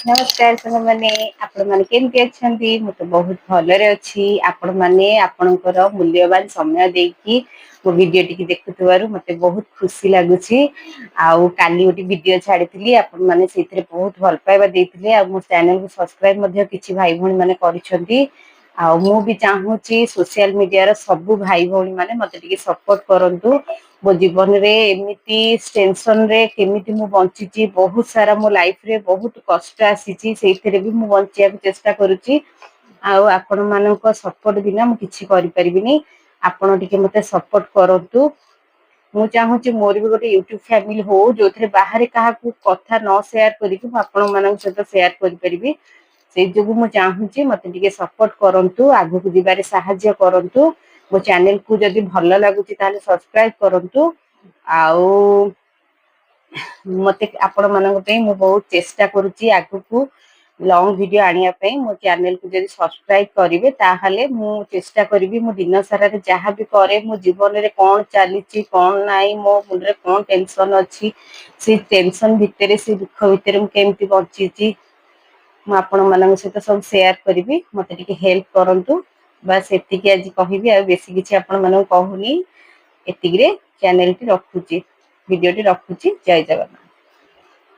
नमस्कार सांग मैंने आपण माने केमती अछंती मु तो बहुत भलरे अछि आपण माने आपणकर मूल्यवान समय देकी मो वीडियो टिके देखुतवारु मते बहुत खुशी लागुछि आउ काली ओटी वीडियो छाडिथिली आपण माने सेथिरे बहुत भल पाइबा देथिले आ मो चैनल को सब्सक्राइब मध्ये किछि भाई भणी माने करिसंती आ मु भी चाहूची सोशल मीडिया रो सब भाई भणी माने मते टिके सपोर्ट करंतु मो जीवन रे एमिति टेंशन रे केमिति मु बंचिची बहुत सारा मो लाइफ रे बहुत कष्ट आसीची सेथिरे भी मु बंचिया को चेष्टा करूची आउ आपण मानक सपोर्ट बिना मु किछि करि परिबिनी आपण टिके मते सपोर्ट करंतु मु चाहूची मोर भी गोटे यूट्यूब फैमिली हो जो थे बाहर कहा कथा न शेयर करी आपण मानक सहित शेयर करि परिबी से जोगु मु चाहूची मते टिके सपोर्ट करंतु आगु को दिबारे सहाय्य करंतु मो चैनल को जदि भल लागुची ताले सब्सक्राइब करंतु आउ मते आपण मानक पे मु बहुत चेष्टा करूची आगु को लॉन्ग वीडियो आनिया पे मो चैनल को जदि सब्सक्राइब करिवे ताहाले मु चेष्टा करबी मो दिन सारा रे जहा भी करे मो जीवन रे कोन चलीची कोन नाइ मो मुंडरे कोन टेंशन अछि से टेंशन भितरे से दुख भितरे मु केमती बंचीची मु आपण मानक सहित सब शेयर करबी मते टिके हेल्प करंतु बस एतिकी आज कहिबी आ बेसी किछि आपण मानक कहूनी एतिकी रे चैनल टी रखुची वीडियो टी रखुची जय जगन्नाथ।